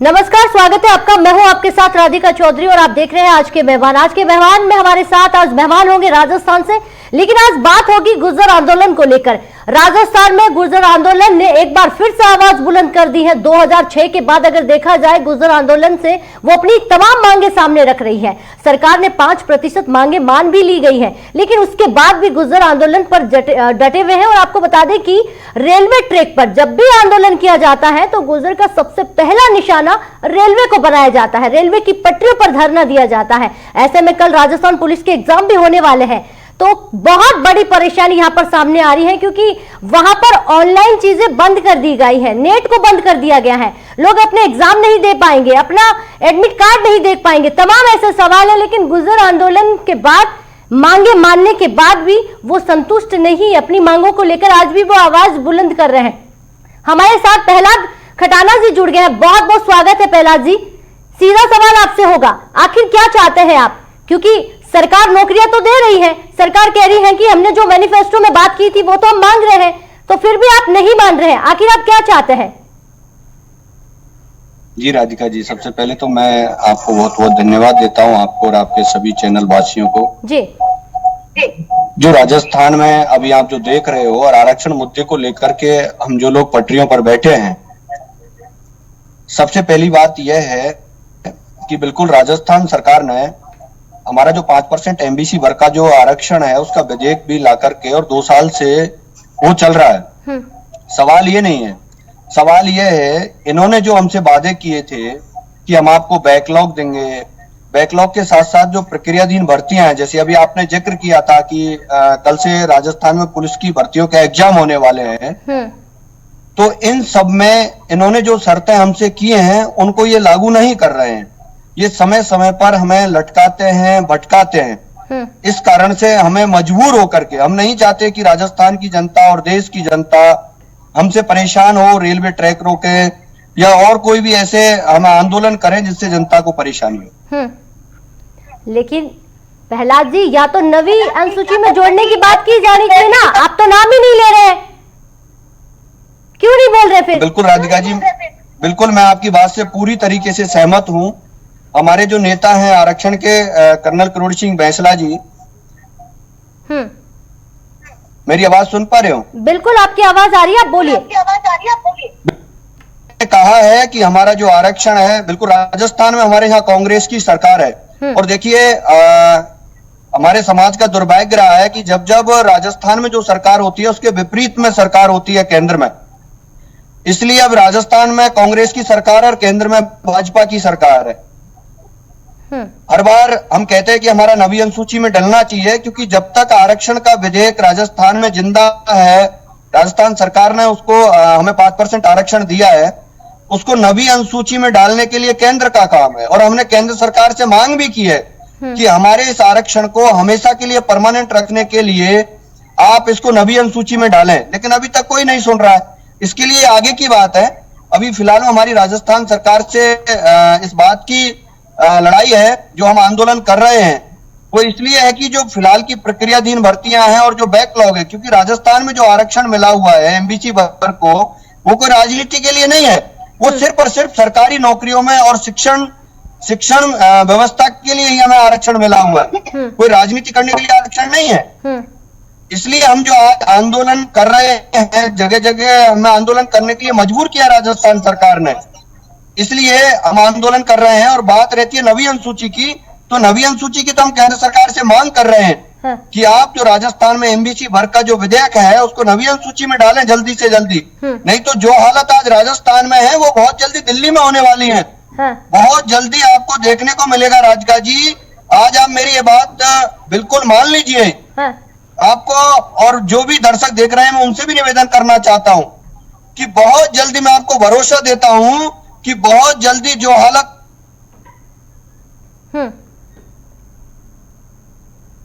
नमस्कार, स्वागत है आपका। मैं हूं आपके साथ राधिका चौधरी और आप देख रहे हैं आज के मेहमान। आज के मेहमान में हमारे साथ आज मेहमान होंगे राजस्थान से, लेकिन आज बात होगी गुर्जर आंदोलन को लेकर। राजस्थान में गुर्जर आंदोलन ने एक बार फिर से आवाज बुलंद कर दी है। 2006 के बाद अगर देखा जाए गुर्जर आंदोलन से वो अपनी तमाम मांगे सामने रख रही है। सरकार ने 5% मांगे मान भी ली गई है, लेकिन उसके बाद भी गुर्जर आंदोलन पर डटे हुए हैं। और आपको बता दें कि रेलवे ट्रैक पर जब भी आंदोलन किया जाता है तो गुर्जर का सबसे पहला निशाना रेलवे को बनाया जाता है, रेलवे की पटरियों पर धरना दिया जाता है। ऐसे में कल राजस्थान पुलिस के एग्जाम भी होने वाले हैं, तो बहुत बड़ी परेशानी यहां पर सामने आ रही है, क्योंकि वहां पर ऑनलाइन चीजें बंद कर दी गई है, नेट को बंद कर दिया गया है। लोग अपने एग्जाम नहीं दे पाएंगे, अपना एडमिट कार्ड नहीं देख पाएंगे, तमाम ऐसे सवाल है। लेकिन गुर्जर आंदोलन के बाद मांगे मानने के बाद भी वो संतुष्ट नहीं, अपनी मांगों को लेकर आज भी वो आवाज बुलंद कर रहे हैं। हमारे साथ प्रहलाद खटाना जी जुड़ गए हैं। बहुत बहुत स्वागत है प्रहलाद जी। सीधा सवाल आपसे होगा, आखिर क्या चाहते हैं आप? क्योंकि सरकार नौकरियां तो दे रही है, सरकार कह रही है कि हमने जो मैनिफेस्टो में बात की थी वो तो हम मांग रहे हैं, तो फिर भी आप नहीं मान रहे हैं। आखिर आप क्या चाहते हैं? जी राधिका जी, सबसे पहले तो मैं आपको बहुत बहुत धन्यवाद देता हूं, आपको और आपके सभी चैनल वासियों को। जी। जो राजस्थान में अभी आप जो देख रहे हो और आरक्षण मुद्दे को लेकर के हम जो लोग पटरियों पर बैठे हैं, सबसे पहली बात यह है कि बिल्कुल राजस्थान सरकार ने हमारा जो 5% एमबीसी वर्ग का जो आरक्षण है उसका विधेयक भी ला करके और 2 साल से वो चल रहा है। सवाल ये नहीं है, सवाल ये है इन्होंने जो हमसे वादे किए थे कि हम आपको बैकलॉग देंगे, बैकलॉग के साथ साथ जो प्रक्रियाधीन भर्तियां हैं, जैसे अभी आपने जिक्र किया था कि कल से राजस्थान में पुलिस की भर्तियों का एग्जाम होने वाले हैं, तो इन सब में इन्होंने जो शर्तें हमसे किए हैं उनको ये लागू नहीं कर रहे हैं। ये समय समय पर हमें लटकाते हैं, भटकाते हैं। इस कारण से हमें मजबूर होकर के, हम नहीं चाहते कि राजस्थान की जनता और देश की जनता हमसे परेशान हो, रेलवे ट्रैक रोके या और कोई भी ऐसे हम आंदोलन करें जिससे जनता को परेशानी हो। लेकिन प्रहलाद जी, या तो नवी अनुसूची में जोड़ने की बात की जानी चाहिए ना, आप तो नाम ही नहीं ले रहे हैं, क्यों नहीं बोल रहे फिर? बिल्कुल राधिका जी, बिल्कुल मैं आपकी बात से पूरी तरीके से सहमत हूं। हमारे जो नेता हैं आरक्षण के कर्नल करोड़ सिंह बैंसला जी, मेरी आवाज सुन पा रहे हो? बिल्कुल आपकी आवाज आ रही है, आप बोलिए। कहा है कि हमारा जो आरक्षण है, बिल्कुल राजस्थान में हमारे यहाँ कांग्रेस की सरकार है और देखिए हमारे समाज का दुर्भाग्य रहा है कि जब जब राजस्थान में जो सरकार होती है उसके विपरीत में सरकार होती है केंद्र में। इसलिए अब राजस्थान में कांग्रेस की सरकार और केंद्र में भाजपा की सरकार है। हर बार हम कहते हैं कि हमारा नवी अनुसूची में डलना चाहिए, क्योंकि जब तक आरक्षण का विधेयक राजस्थान में जिंदा है, राजस्थान सरकार ने उसको हमें 5% आरक्षण दिया है, उसको नवी अनुसूची में डालने के लिए केंद्र का काम है। और हमने केंद्र सरकार से मांग भी की है कि हमारे इस आरक्षण को हमेशा के लिए परमानेंट रखने के लिए आप इसको नवी अनुसूची में डालें, लेकिन अभी तक कोई नहीं सुन रहा है। इसके लिए आगे की बात है। अभी फिलहाल हमारी राजस्थान सरकार से इस बात की लड़ाई है, जो हम आंदोलन कर रहे हैं वो इसलिए है कि जो फिलहाल की प्रक्रियाधीन भर्तियां हैं और जो बैकलॉग है, क्योंकि राजस्थान में जो आरक्षण मिला हुआ है एमबीसी वर्ग को, वो कोई राजनीति के लिए नहीं है, वो सिर्फ और सिर्फ सरकारी नौकरियों में और शिक्षण व्यवस्था के लिए ही हमें आरक्षण मिला हुआ है, कोई राजनीति करने के लिए आरक्षण नहीं है। इसलिए हम जो आंदोलन कर रहे हैं, जगह जगह हमें आंदोलन करने के लिए मजबूर किया राजस्थान सरकार ने, इसलिए हम आंदोलन कर रहे हैं। और बात रहती है नवी अनुसूची की, तो नवी अनुसूची की तो हम केंद्र सरकार से मांग कर रहे हैं कि आप जो राजस्थान में एमबीसी वर्ग का जो विधेयक है उसको नवी अनुसूची में डालें जल्दी से जल्दी। नहीं तो जो हालत आज राजस्थान में है वो बहुत जल्दी दिल्ली में होने वाली है। बहुत जल्दी आपको देखने को मिलेगा राधिका जी। आज आप मेरी ये बात बिल्कुल मान लीजिए। आपको और जो भी दर्शक देख रहे हैं मैं उनसे भी निवेदन करना चाहता हूं कि बहुत जल्दी, मैं आपको भरोसा देता हूं कि बहुत जल्दी जो हालत।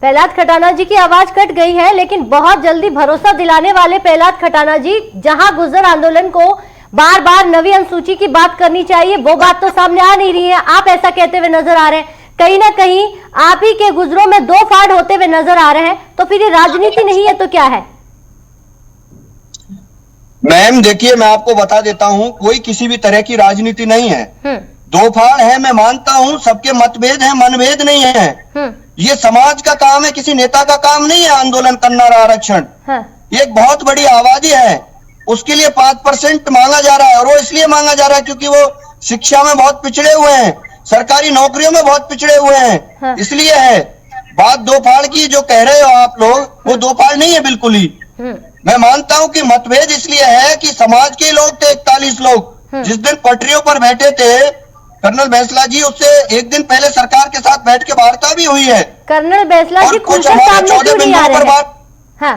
प्रहलाद खटाना जी की आवाज कट गई है, लेकिन बहुत जल्दी भरोसा दिलाने वाले प्रहलाद खटाना जी, जहां गुर्जर आंदोलन को बार बार नवी अनुसूची की बात करनी चाहिए वो बात तो सामने आ नहीं रही है। आप ऐसा कहते हुए नजर आ रहे हैं, कहीं ना कहीं आप ही के गुजरों में 2 फाड़ होते हुए नजर आ रहे हैं। तो फिर ये राजनीति नहीं है तो क्या है? मैम देखिए, मैं आपको बता देता हूँ, कोई किसी भी तरह की राजनीति नहीं है। दो फाड़ है, मैं मानता हूँ, सबके मतभेद हैं, मनभेद नहीं है। ये समाज का काम है, किसी नेता का काम नहीं है आंदोलन करना और आरक्षण। ये एक बहुत बड़ी आबादी है, उसके लिए 5% मांगा जा रहा है, और वो इसलिए मांगा जा रहा है क्योंकि वो शिक्षा में बहुत पिछड़े हुए हैं, सरकारी नौकरियों में बहुत पिछड़े हुए हैं, इसलिए है। बात दो फाड़ की जो कह रहे हो आप लोग, वो दो फाड़ नहीं है बिल्कुल ही। मैं मानता हूं कि मतभेद इसलिए है कि समाज के लोग थे 41 लोग, जिस दिन पटरियों पर बैठे थे कर्नल बैंसला जी, उससे एक दिन पहले सरकार के साथ बैठ के वार्ता भी हुई है। कर्नल बैंसला जी खुलकर सामने क्यों नहीं आ रहे हैं? हाँ,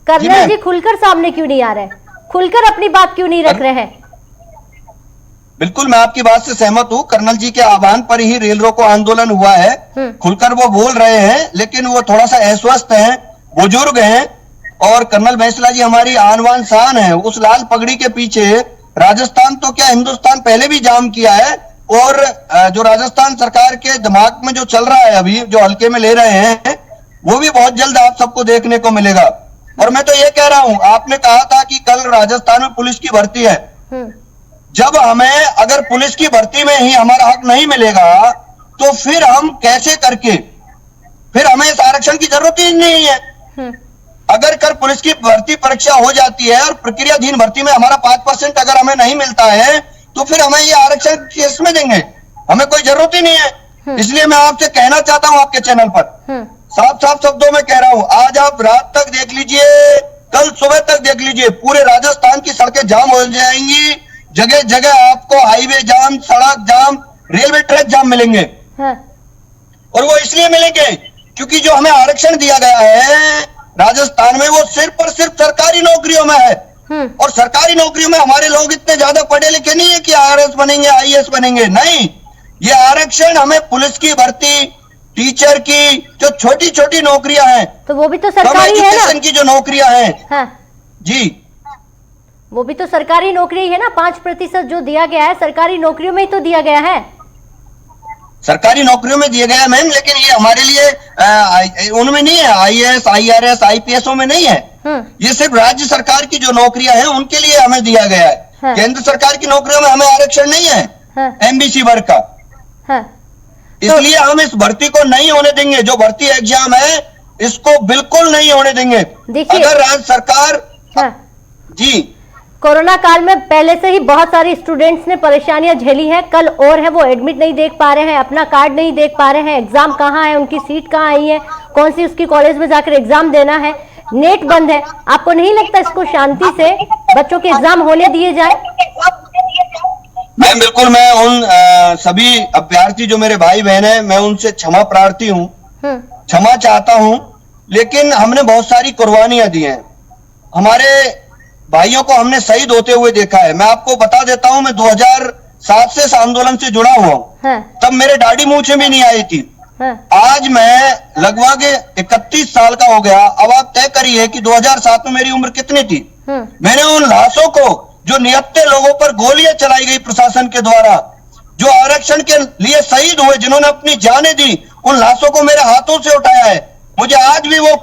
कर्नल जी खुलकर सामने क्यों नहीं आ रहे, खुलकर अपनी बात क्यों नहीं रख रहे हैं? बिल्कुल, मैं आपकी बात से सहमत हूँ। कर्नल जी के आह्वान पर ही रेल रोको आंदोलन हुआ है। खुलकर वो बोल रहे हैं, लेकिन वो थोड़ा सा अस्वस्थ हैं, बुजुर्ग हैं, और कर्नल बैंसला जी हमारी आन बान शान है। उस लाल पगड़ी के पीछे राजस्थान तो क्या, हिंदुस्तान पहले भी जाम किया है, और जो राजस्थान सरकार के दिमाग में जो चल रहा है अभी, जो हल्के में ले रहे हैं, वो भी बहुत जल्द आप सबको देखने को मिलेगा। और मैं तो ये कह रहा हूं, आपने कहा था कि कल राजस्थान में पुलिस की भर्ती है। जब हमें अगर पुलिस की भर्ती में ही हमारा हक नहीं मिलेगा, तो फिर हम कैसे करके, फिर हमें इस आरक्षण की जरूरत ही नहीं है। अगर कल पुलिस की भर्ती परीक्षा हो जाती है और प्रक्रियाधीन भर्ती में हमारा 5% अगर हमें नहीं मिलता है, तो फिर हमें ये आरक्षण किस में देंगे? हमें कोई जरूरत ही नहीं है। इसलिए मैं आपसे कहना चाहता हूं, आपके चैनल पर साफ साफ शब्दों में कह रहा हूं, आज आप रात तक देख लीजिए, कल सुबह तक देख लीजिए, पूरे राजस्थान की सड़कें जाम हो जाएंगी। जगह जगह आपको हाईवे जाम, सड़क जाम, रेलवे ट्रैक जाम मिलेंगे। और वो इसलिए मिलेंगे क्योंकि जो हमें आरक्षण दिया गया है राजस्थान में, वो सिर्फ और सिर्फ सरकारी नौकरियों में है। और सरकारी नौकरियों में हमारे लोग इतने ज्यादा पढ़े लिखे नहीं है कि आरएस बनेंगे, आईएएस बनेंगे, नहीं। ये आरक्षण हमें पुलिस की भर्ती, टीचर की जो छोटी छोटी नौकरियां हैं, तो वो भी तो सरकारी है ना, की जो नौकरियां हैं। जी, वो भी तो सरकारी नौकरी है ना। 5% जो दिया गया है सरकारी नौकरियों में ही तो दिया गया है, सरकारी नौकरियों में दिया गया है मैम, लेकिन ये हमारे लिए उनमें नहीं है, आईएएस, आईआरएस, आईपीएसओ में नहीं है। ये सिर्फ राज्य सरकार की जो नौकरियां हैं उनके लिए हमें दिया गया है। केंद्र सरकार की नौकरियों में हमें आरक्षण नहीं है एमबीसी वर्ग का। इसलिए हम इस भर्ती को नहीं होने देंगे। जो भर्ती एग्जाम है इसको बिल्कुल नहीं होने देंगे। अगर राज्य सरकार जी, कोरोना काल में पहले से ही बहुत सारे स्टूडेंट्स ने परेशानियां झेली हैं। कल और है, वो एडमिट नहीं देख पा रहे हैं, अपना कार्ड नहीं देख पा रहे हैं, एग्जाम कहाँ है, उनकी सीट कहाँ आई है, कौन सी उसकी कॉलेज में जाकर एग्जाम देना है, नेट बंद है। आपको नहीं लगता इसको शांति से बच्चों के एग्जाम होने दिए जाए? मैं बिल्कुल, मैं उन सभी अभ्यर्थी जो मेरे भाई बहन है, मैं उनसे क्षमा प्रार्थी हूँ, क्षमा चाहता हूँ, लेकिन हमने बहुत सारी कुर्बानियां दी हैं। हमारे भाइयों को हमने शहीद होते हुए देखा है। मैं आपको बता देता हूं, मैं 2007 से इस आंदोलन से जुड़ा हुआ हूं। तब मेरे दाढ़ी मूंछें भी नहीं आई थी। आज मैं लगभग 31 साल का हो गया। अब आप तय करिए कि 2007 में मेरी उम्र कितनी थी। मैंने उन लाशों को, जो निहत्थे लोगों पर गोलियां चलाई गई प्रशासन के द्वारा, जो आरक्षण के लिए शहीद हुए, जिन्होंने अपनी जानें दी, उन लाशों को मेरे हाथों से उठाया है। मुझे आज भी वो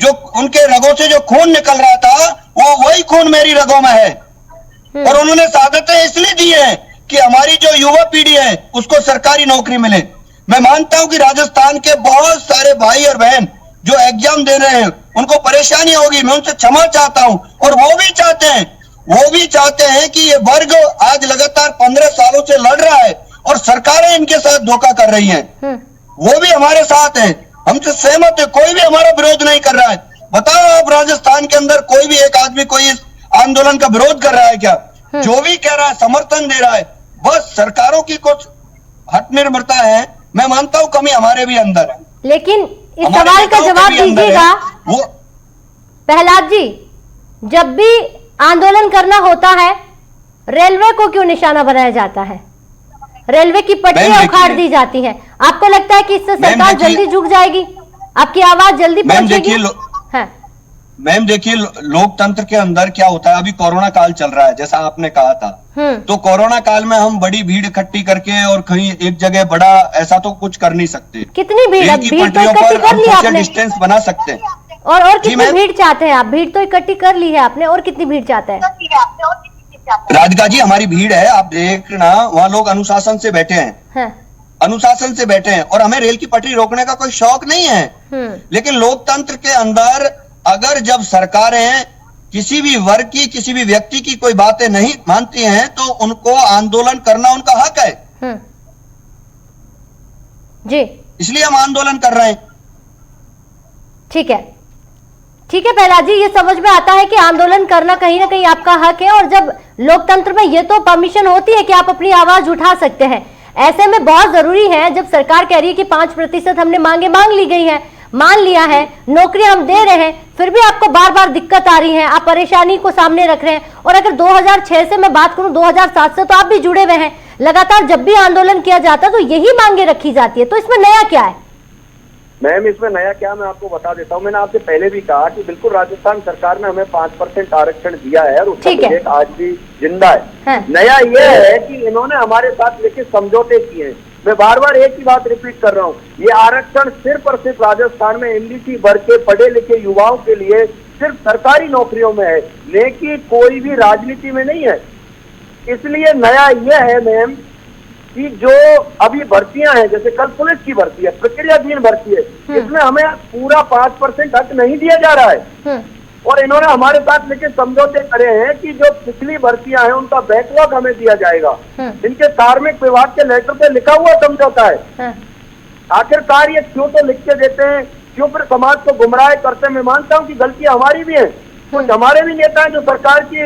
जो उनके रगों से जो खून निकल रहा था, वो वही खून मेरी रगों में है। और उन्होंने शहादतें इसलिए दी है कि हमारी जो युवा पीढ़ी है उसको सरकारी नौकरी मिले। मैं मानता हूं कि राजस्थान के बहुत सारे भाई और बहन जो एग्जाम दे रहे हैं उनको परेशानी होगी, मैं उनसे क्षमा चाहता हूं। और वो भी चाहते हैं कि ये वर्ग आज लगातार 15 सालों से लड़ रहा है और सरकारें इनके साथ धोखा कर रही हैं, वो भी हमारे साथ है, हमसे सहमत है, कोई भी हमारा विरोध नहीं कर रहा है। बताओ आप, राजस्थान के अंदर कोई भी एक आदमी कोई इस आंदोलन का विरोध कर रहा है क्या? जो भी कह रहा है समर्थन दे रहा है। बस सरकारों की कुछ हट निर्भरता है, मैं मानता हूं कमी हमारे भी अंदर है। लेकिन इस सवाल का जवाब दीजिएगा प्रहलाद जी, जब भी आंदोलन करना होता है रेलवे को क्यों निशाना बनाया जाता है? रेलवे की पटरियां उखाड़ दी जाती है। आपको लगता है कि इससे सरकार जल्दी झुक जाएगी, आपकी आवाज जल्दी पहुंचेगी? मैम देखिए, लोकतंत्र के अंदर क्या होता है, अभी कोरोना काल चल रहा है जैसा आपने कहा था, तो कोरोना काल में हम बड़ी भीड़ इकट्ठी करके और कहीं एक जगह बड़ा ऐसा तो कुछ कर नहीं सकते। कितनी भीड़? पटरियों पर हम सोशल डिस्टेंस बना सकते हैं। और कितनी भीड़ चाहते हैं आप? भीड़ तो इकट्ठी कर ली है आपने, और कितनी भीड़ चाहते हैं? राधिका जी, हमारी भीड़ है, आप देखना, वहाँ लोग अनुशासन से बैठे हैं। हाँ। अनुशासन से बैठे हैं, और हमें रेल की पटरी रोकने का कोई शौक नहीं है। लेकिन लोकतंत्र के अंदर अगर जब सरकारें किसी भी वर्ग की, किसी भी व्यक्ति की कोई बातें नहीं मानती हैं, तो उनको आंदोलन करना उनका हक है। जी, इसलिए हम आंदोलन कर रहे हैं। ठीक है, ठीक है प्रहलाद जी, ये समझ में आता है कि आंदोलन करना कहीं ना कहीं आपका हक है, और जब लोकतंत्र में ये तो परमिशन होती है कि आप अपनी आवाज उठा सकते हैं। ऐसे में बहुत जरूरी है, जब सरकार कह रही है कि 5% हमने मांगे मांग ली गई है, मान लिया है, नौकरी हम दे रहे हैं, फिर भी आपको बार बार दिक्कत आ रही है, आप परेशानी को सामने रख रहे हैं। और अगर 2006 से मैं बात करूं, 2007 से तो आप भी जुड़े हुए हैं, लगातार जब भी आंदोलन किया जाता है तो यही मांगे रखी जाती है, तो इसमें नया क्या है? मैम, इसमें नया क्या, मैं आपको बता देता हूँ। मैंने आपसे पहले भी कहा कि बिल्कुल राजस्थान सरकार ने हमें 5% आरक्षण दिया है, और उसका उल्लेख आज भी जिंदा है। नया ये है कि इन्होंने हमारे साथ लेके समझौते किए हैं। मैं बार बार एक ही बात रिपीट कर रहा हूँ, ये आरक्षण सिर्फ और सिर्फ राजस्थान में एमडीसी वर्ग के पढ़े लिखे युवाओं के लिए सिर्फ सरकारी नौकरियों में है, लेकिन कोई भी राजनीति में नहीं है। इसलिए नया ये है मैम कि जो अभी भर्तियां हैं, जैसे कल पुलिस की भर्ती है, प्रक्रियाधीन भर्ती है, इसमें हमें पूरा 5% हक नहीं दिया जा रहा है। और इन्होंने हमारे साथ लेके समझौते करे हैं कि जो पिछली भर्तियां हैं उनका बैकलॉग हमें दिया जाएगा। इनके कार्मिक विभाग के लेटर पे लिखा हुआ समझौता है। आखिरकार ये क्यों तो लिख के देते हैं, क्यों फिर समाज को गुमराह करते हैं? मैं मानता हूँ कि गलती हमारी भी है, कुछ हमारे भी नेता हैं जो सरकार की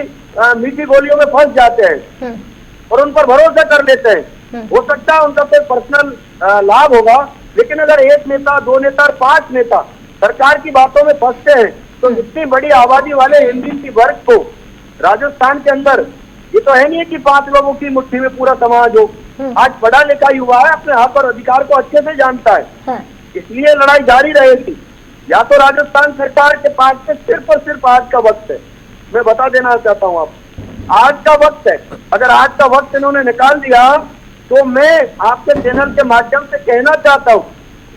मीठी गोलियों में फंस जाते हैं और उन पर भरोसा कर लेते हैं। हो सकता है उनका कोई पर्सनल लाभ होगा, लेकिन अगर 1 नेता, 2 नेता और 5 नेता सरकार की बातों में फंसते हैं, तो इतनी बड़ी आबादी वाले एमडीसी वर्ग को राजस्थान के अंदर, ये तो है नहीं कि 5 लोगों की मुट्ठी में पूरा समाज हो। आज पढ़ा लिखा युवा है, अपने हक और अधिकार को अच्छे से जानता है, इसलिए लड़ाई जारी रहेगी। या तो राजस्थान सरकार के पास में सिर्फ और सिर्फ आज का वक्त है। मैं बता देना चाहता हूँ आप, आज का वक्त है। अगर आज का वक्त इन्होंने निकाल दिया तो मैं आपके चैनल के माध्यम से कहना चाहता हूँ,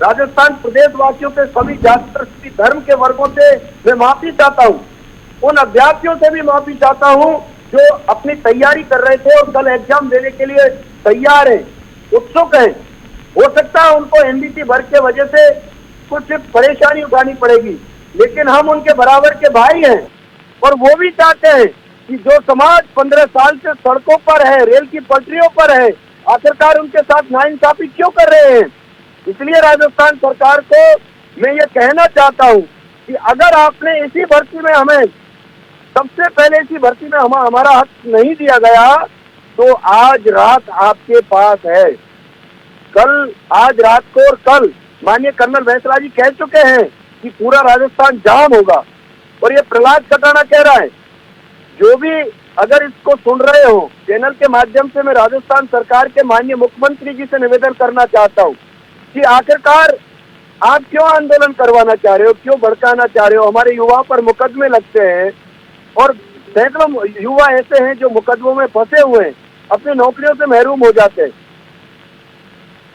राजस्थान प्रदेश वासियों के सभी जाति धर्म के वर्गों से मैं माफी चाहता हूँ, उन अभ्यर्थियों से भी माफी चाहता हूँ जो अपनी तैयारी कर रहे थे और कल एग्जाम देने के लिए तैयार है, उत्सुक है। हो सकता है उनको एमडीसी वर्ग के वजह से कुछ परेशानी उठानी पड़ेगी, लेकिन हम उनके बराबर के भाई हैं और वो भी चाहते हैं कि जो समाज 15 साल से सड़कों पर है, रेल की पटरियों पर है, आखिरकार उनके साथ नाइंसाफी क्यों कर रहे हैं? इसलिए राजस्थान सरकार को मैं ये कहना चाहता हूँ कि अगर आपने इसी भर्ती में हमें सबसे पहले इसी भर्ती में हमारा हक नहीं दिया गया, तो आज रात आपके पास है। आज रात को और कल माननीय कर्नल बैंसला जी कह चुके हैं कि पूरा राजस्थान जाम होगा, और ये प्रहलाद कटाना कह रहा है। जो भी अगर इसको सुन रहे हो चैनल के माध्यम से, मैं राजस्थान सरकार के माननीय मुख्यमंत्री जी से निवेदन करना चाहता हूँ कि आखिरकार आप क्यों आंदोलन करवाना चाह रहे हो, क्यों भड़काना चाह रहे हो? हमारे युवाओं पर मुकदमे लगते हैं और सैकड़ों युवा ऐसे हैं जो मुकदमों में फंसे हुए हैं, अपनी नौकरियों से महरूम हो जाते हैं।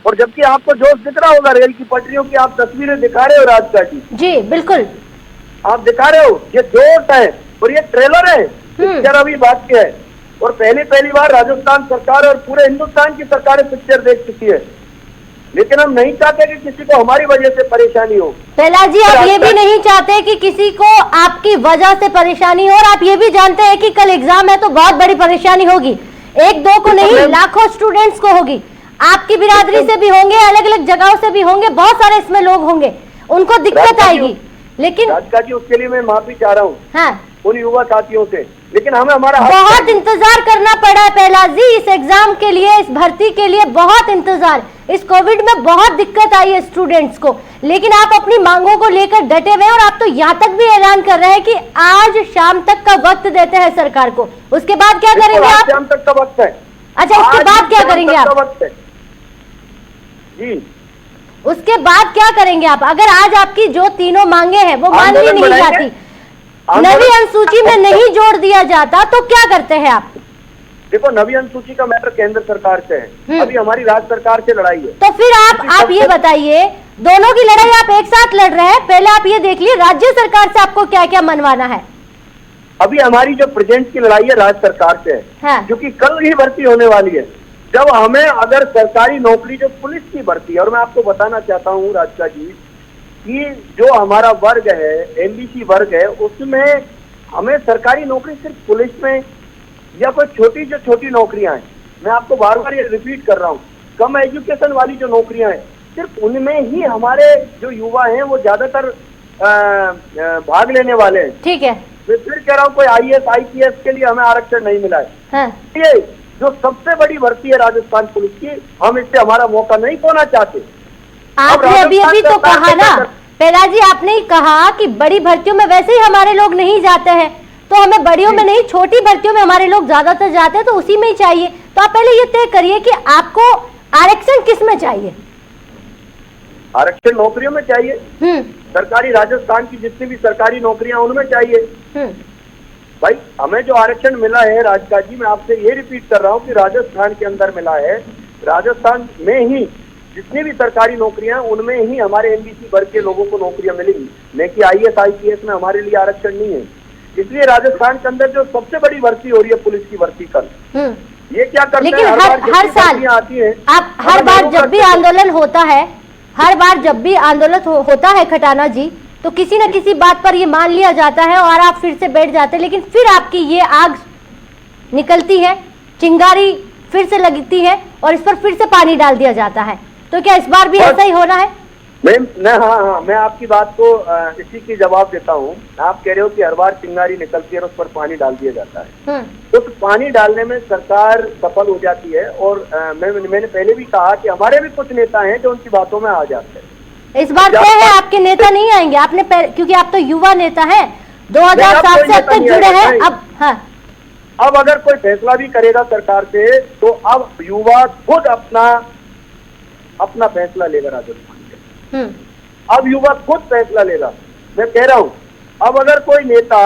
और जबकि आपको जोश दिख रहा होगा रेल की पटरियों की, आप तस्वीरें दिखा रहे हो राधिका जी बिल्कुल आप दिखा रहे हो, ये जोश है और ये ट्रेलर है, पिक्चर अभी बाकी है। और पहली बार राजस्थान सरकार और पूरे हिंदुस्तान की सरकारें पिक्चर देख चुकी है, लेकिन हम नहीं चाहते कि किसी को हमारी वजह से परेशानी हो। प्रहलाद जी, आप ये भी नहीं चाहते कि किसी को आपकी वजह से परेशानी हो, और आप ये भी जानते हैं कि कल एग्जाम है तो बहुत बड़ी परेशानी होगी, 1-2 को नहीं, लाखों स्टूडेंट्स को होगी। आपकी बिरादरी से भी होंगे, अलग अलग जगहों से भी होंगे, बहुत सारे इसमें लोग होंगे, उनको दिक्कत आएगी। लेकिन राधिका जी, उसके लिए मैं माफी चाह रहा हूँ हाँ उन युवा साथियों से, लेकिन हमें हमारा बहुत इंतजार करना पड़ा है प्रहलाद जी, इस एग्जाम के लिए, इस भर्ती के लिए बहुत इंतजार। इस कोविड में बहुत दिक्कत आई है स्टूडेंट्स को, लेकिन आप अपनी मांगों को लेकर डटे हुए हैं, और आप तो यहाँ तक भी ऐलान कर रहे हैं कि आज शाम तक का वक्त देते हैं सरकार को। उसके बाद क्या करेंगे आप? शाम तक का वक्त है। अच्छा, उसके बाद क्या करेंगे आप? जी, उसके बाद क्या करेंगे आप? अगर आज आपकी जो तीनों मांगे हैं वो मान ली नहीं जाती, नवी अनुसूची में नहीं जोड़ दिया जाता, तो क्या करते हैं आप? देखो नवी अनुसूची का मैटर केंद्र सरकार से है, अभी हमारी राज्य सरकार से लड़ाई है। तो फिर आप ये बताइए, दोनों की लड़ाई आप एक साथ लड़ रहे हैं, पहले आप ये देख लिए राज्य सरकार से आपको क्या क्या मनवाना है। अभी हमारी जो प्रेजेंट की लड़ाई है राज्य सरकार से है, हाँ। क्योंकि कल ही भर्ती होने वाली है। जब हमें अगर सरकारी नौकरी जो पुलिस की भर्ती है, और मैं आपको बताना चाहता हूँ राधिका जी कि जो हमारा वर्ग है एमबीसी वर्ग है, उसमें हमें सरकारी नौकरी सिर्फ पुलिस में या कोई छोटी नौकरियां हैं, मैं आपको बार बार ये रिपीट कर रहा हूँ, कम एजुकेशन वाली जो नौकरियां हैं सिर्फ उनमें ही हमारे जो युवा हैं वो ज्यादातर भाग लेने वाले हैं। ठीक है, मैं फिर कह रहा हूँ कोई आईएएस आईपीएस के लिए हमें आरक्षण नहीं मिला है। हाँ। ये जो सबसे बड़ी भर्ती है राजस्थान पुलिस की, हम इससे हमारा मौका नहीं खोना चाहते। आपने अभी तो कहा ना पहला जी, आपने ही कहा कि बड़ी भर्तियों में वैसे ही हमारे लोग नहीं जाते हैं, तो हमें बड़ियों में नहीं छोटी भर्तियों में हमारे लोग ज्यादातर जाते हैं, तो उसी में ही चाहिए। तो आप पहले ये तय करिए कि आपको आरक्षण किस में चाहिए। आरक्षण नौकरियों में चाहिए, सरकारी राजस्थान की जितनी भी सरकारी नौकरियां उनमें चाहिए। भाई हमें जो आरक्षण मिला है राधिका जी, मैं आपसे ये रिपीट कर रहा हूँ कि राजस्थान के अंदर मिला है, राजस्थान में ही जितनी भी सरकारी नौकरियां उनमें ही हमारे एमबीसी वर्ग के लोगों को नौकरियां मिलेंगी, नहीं कि आईएएस आईपीएस में हमारे लिए आरक्षण नहीं है। इसलिए राजस्थान के अंदर जो सबसे बड़ी भर्ती हो रही है पुलिस की भर्ती कल, ये क्या करते हैं, हर साल आती है, आप हर बार जब भी आंदोलन होता है, हर बार जब भी आंदोलन होता है खटाना जी, तो किसी न किसी बात पर ये मान लिया जाता है और आप फिर से बैठ जाते हैं, लेकिन फिर आपकी ये आग निकलती है, चिंगारी फिर से लगती है और इस पर फिर से पानी डाल दिया जाता है। तो क्या इस बार भी ऐसा ही होना है? हाँ, मैं आपकी बात को इसी की जवाब देता हूँ। आप कह रहे हो कि हर बार चिंगारी निकलती है और उस पर पानी डाल दिया जाता है, तो पानी डालने में सरकार सफल हो जाती है। और मैंने पहले भी कहा कि हमारे भी कुछ नेता हैं जो उनकी बातों में आ जाते हैं। इस बार तय है आपके नेता नहीं आएंगे, आपने क्योंकि आप तो युवा नेता हैं, 2007 से अब तक जुड़े हैं। अब हाँ, अब अगर कोई फैसला भी करेगा सरकार से, तो अब युवा खुद अपना फैसला लेगा राजस्थान के। अब युवा खुद फैसला लेगा। मैं कह रहा हूं, अब अगर कोई नेता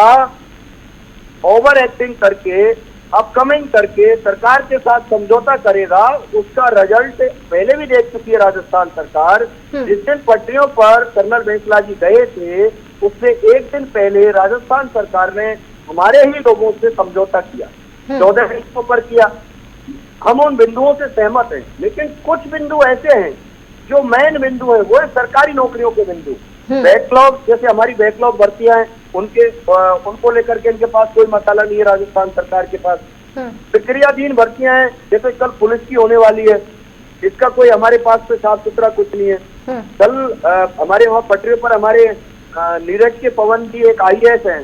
ओवर एक्टिंग करके, अपकमिंग करके सरकार के साथ समझौता करेगा, उसका रिजल्ट पहले भी देख चुकी है राजस्थान सरकार। जिस दिन पटरियों पर कर्नल बैंसला जी गए थे, उससे एक दिन पहले राजस्थान सरकार ने हमारे ही लोगों से समझौता किया, 14 बिंदुओं पर किया। हम उन बिंदुओं से सहमत हैं, लेकिन कुछ बिंदु ऐसे हैं जो मेन बिंदु है, वो है सरकारी नौकरियों के बिंदु। बैकलॉग, जैसे हमारी बैकलॉग भर्तियां हैं, उनको लेकर के इनके पास कोई मसाला नहीं है राजस्थान सरकार के पास। प्रक्रियाधीन भर्तियां हैं, जैसे कल पुलिस की होने वाली है, इसका कोई हमारे पास तो साफ सुथरा कुछ नहीं है। कल हमारे वहाँ पटरी पर हमारे नीरज के पवन जी एक आईएएस हैं,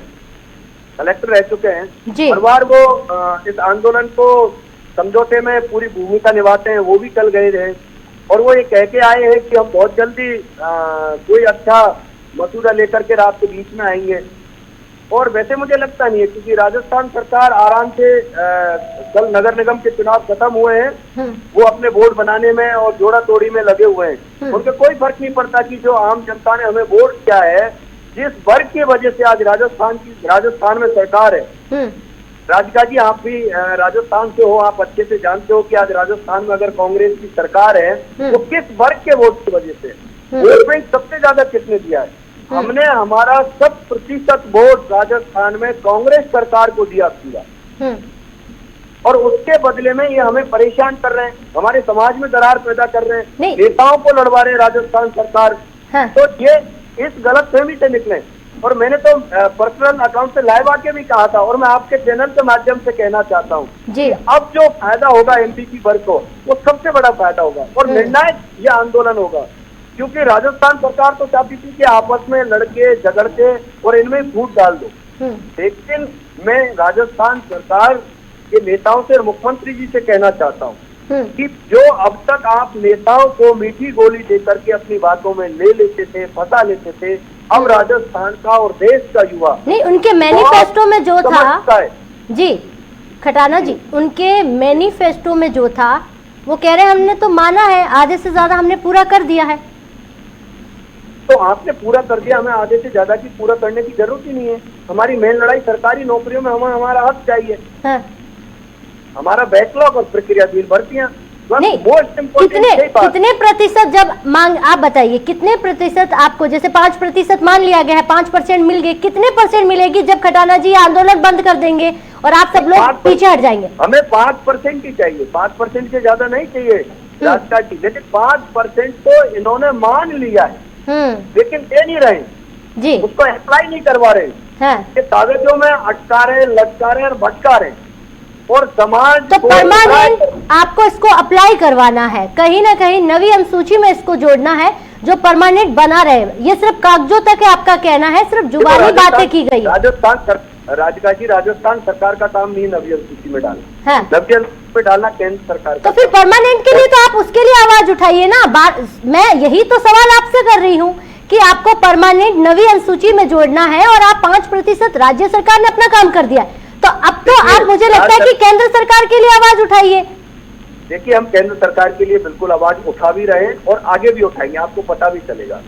कलेक्टर रह चुके हैं, हर बार वो इस आंदोलन को समझौते में पूरी भूमिका निभाते हैं। वो भी कल गए रहे और वो ये कह के आए हैं कि हम बहुत जल्दी कोई अच्छा मसूदा लेकर के रात के बीच में आएंगे। और वैसे मुझे लगता नहीं है, क्योंकि राजस्थान सरकार आराम से कल नगर निगम के चुनाव खत्म हुए हैं, वो अपने वोट बनाने में और जोड़ा तोड़ी में लगे हुए हैं। उनको कोई फर्क नहीं पड़ता कि जो आम जनता ने हमें वोट किया है, जिस वर्ग की वजह से आज राजस्थान में सरकार है। राधिका जी, आप भी राजस्थान से हो, आप अच्छे से जानते हो कि आज राजस्थान में अगर कांग्रेस की सरकार है तो किस वर्ग के वोट की वजह से, वोट बैंक सबसे ज्यादा किसने दिया है? हमने हमारा 100% वोट राजस्थान में कांग्रेस सरकार को दिया पूरा, और उसके बदले में ये हमें परेशान कर रहे हैं, हमारे समाज में दरार पैदा कर रहे हैं, नेताओं को लड़वा रहे हैं राजस्थान सरकार। तो ये इस गलतफहमी से निकले। और मैंने तो पर्सनल अकाउंट से लाइव आके भी कहा था, और मैं आपके चैनल के माध्यम से कहना चाहता हूँ जी, अब जो फायदा होगा एमपीसी वर्ग को, वो सबसे बड़ा फायदा होगा और निर्णायक यह आंदोलन होगा। क्योंकि राजस्थान सरकार तो चाहती थी कि आपस में लड़के झगड़ते और इनमें फूट डाल दो, लेकिन मैं राजस्थान सरकार के नेताओं से और मुख्यमंत्री जी से कहना चाहता हूँ कि जो अब तक आप नेताओं को मीठी गोली देकर के अपनी बातों में ले लेते थे, फंसा लेते थे, अब राजस्थान का और देश का युवा नहीं, उनके मैनिफेस्टो में जो था जी खटाना जी, उनके मैनिफेस्टो में जो था वो कह रहे हैं हमने तो माना है, आधे से ज्यादा हमने पूरा कर दिया है। तो आपने पूरा कर दिया, हमें आधे से ज्यादा की पूरा करने की जरूरत ही नहीं है। हमारी मेन लड़ाई सरकारी नौकरियों में हमें हमारा हक चाहिए। हमारा बैकलॉग और प्रक्रियाधीन भर्तियां। नहीं, कितने प्रतिशत जब मांग, आप बताइए कितने प्रतिशत आपको, जैसे 5% मान लिया गया है, 5% मिल गए, कितने परसेंट मिलेगी जब खटाना जी आंदोलन बंद कर देंगे और आप सब लोग पीछे हट जाएंगे? हमें 5% ही चाहिए, 5% से ज्यादा नहीं चाहिए राजकाज की, लेकिन 5% तो इन्होंने मान लिया है लेकिन दे नहीं रहे जी, उसको अप्लाई नहीं करवा रहे हैं, कागजों में अटका रहे, लटका रहे और भटका रहे। और समाज तो परमानेंट आपको इसको अप्लाई करवाना है, कहीं ना कहीं नवी अनुसूची में इसको जोड़ना है जो परमानेंट बना रहे। ये सिर्फ कागजों तक है आपका कहना है, सिर्फ जुबानी बातें की गई। राजस्थान सरकार का काम नहीं नवी अनुसूची में डालना, नवी अनुसूची में डालना केंद्र सरकार का। तो फिर परमानेंट के लिए तो आप उसके लिए आवाज उठाइए ना। मैं यही तो सवाल आपसे कर रही हूँ कि आपको परमानेंट नवी अनुसूची में जोड़ना है और आप 5% राज्य सरकार ने अपना काम कर दिया, तो अब तो आप, मुझे लगता है कि केंद्र सरकार के लिए आवाज उठाइए। देखिए, हम केंद्र सरकार के लिए बिल्कुल आवाज उठा भी रहे हैं और आगे भी उठाएंगे, आपको पता भी चलेगा।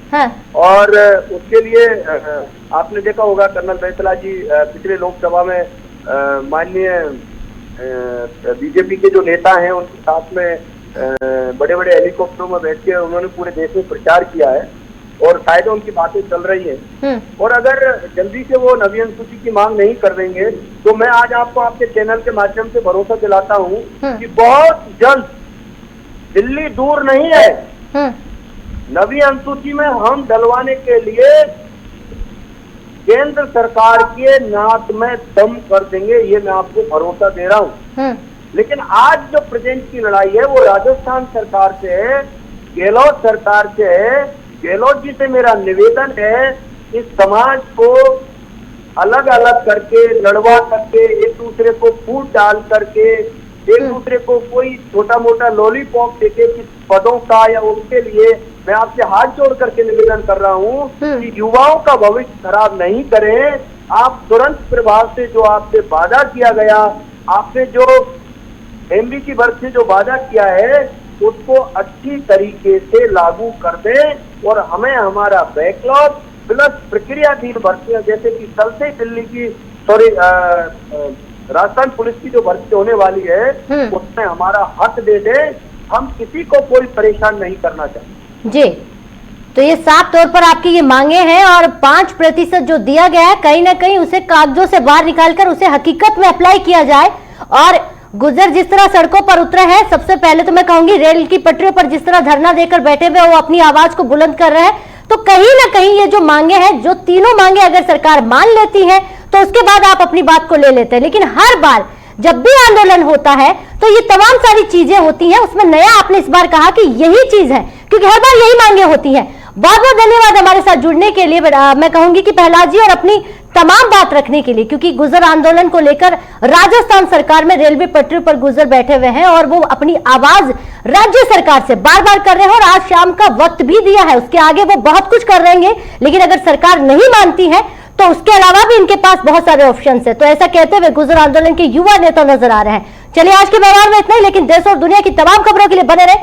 और उसके लिए आपने देखा होगा कर्नल बैसला जी पिछले लोकसभा में माननीय बीजेपी के जो नेता हैं उनके साथ में बड़े बड़े हेलीकॉप्टरों में बैठ के उन्होंने पूरे देश में प्रचार किया है और शायद उनकी बातें चल रही हैं। और अगर जल्दी से वो नवी अनुसूची की मांग नहीं कर देंगे तो मैं आज आपको आपके चैनल के माध्यम से भरोसा दिलाता हूँ कि बहुत जल्द, दिल्ली दूर नहीं है, नवी अनुसूची में हम डलवाने के लिए केंद्र सरकार के नाक में दम कर देंगे, ये मैं आपको भरोसा दे रहा हूँ। लेकिन आज जो प्रेजेंट की लड़ाई है वो राजस्थान सरकार से है, गहलोत सरकार से है। गहलोत जी से मेरा निवेदन है, इस समाज को अलग अलग करके, लड़वा करके, एक दूसरे को फूट डाल करके, एक दूसरे को कोई छोटा मोटा लॉलीपॉप देके किस पदों का या उनके लिए, मैं आपसे हाथ जोड़ करके निवेदन कर रहा हूँ कि युवाओं का भविष्य खराब नहीं करें। आप तुरंत प्रभाव से जो आपसे वादा किया गया, आपने जो एमबी की वर्ग से जो वादा किया है उसको अच्छी तरीके से लागू कर दें और हमें हमारा बैकलॉग प्लस प्रक्रियाधीन भर्तियां, जैसे कि कल से दिल्ली की राजस्थान पुलिस की जो भर्ती होने वाली है उसमें हमारा हक दे दे। हम किसी को कोई परेशान नहीं करना चाहते जी। तो ये साफ तौर पर आपकी ये मांगे हैं और 5% जो दिया गया है कहीं ना कहीं उसे कागजों से बाहर निकालकर उसे हकीकत में अप्लाई किया जाए। और गुजर जिस तरह सड़कों पर उतरे हैं, सबसे पहले तो मैं कहूंगी रेल की पटरियों पर जिस तरह धरना देकर बैठे हुए वो अपनी आवाज को बुलंद कर रहे हैं, तो कहीं ना कहीं ये जो मांगे हैं, जो तीनों मांगे अगर सरकार मान लेती है तो उसके बाद आप अपनी बात को ले लेते हैं। लेकिन हर बार जब भी आंदोलन होता है तो ये तमाम सारी चीजें होती हैं, उसमें नया आपने इस बार कहा कि यही चीज है, क्योंकि हर बार यही मांगे होती हैं। बहुत बहुत धन्यवाद हमारे साथ जुड़ने के लिए। मैं कहूंगी कि प्रहलाद जी, और अपनी तमाम बात रखने के लिए, क्योंकि गुजर आंदोलन को लेकर राजस्थान सरकार में रेलवे पटरी पर गुजर बैठे हुए हैं और वो अपनी आवाज राज्य सरकार से बार बार कर रहे हैं और आज शाम का वक्त भी दिया है, उसके आगे वो बहुत कुछ कर रहेंगे। लेकिन अगर सरकार नहीं मानती है तो उसके अलावा भी इनके पास बहुत सारे ऑप्शंस है। तो ऐसा कहते हुए गुजर आंदोलन के युवा नेता नजर आ रहे हैं। चलिए, आज के व्यवहार में इतना ही, लेकिन देश और दुनिया की तमाम खबरों के लिए बने रहे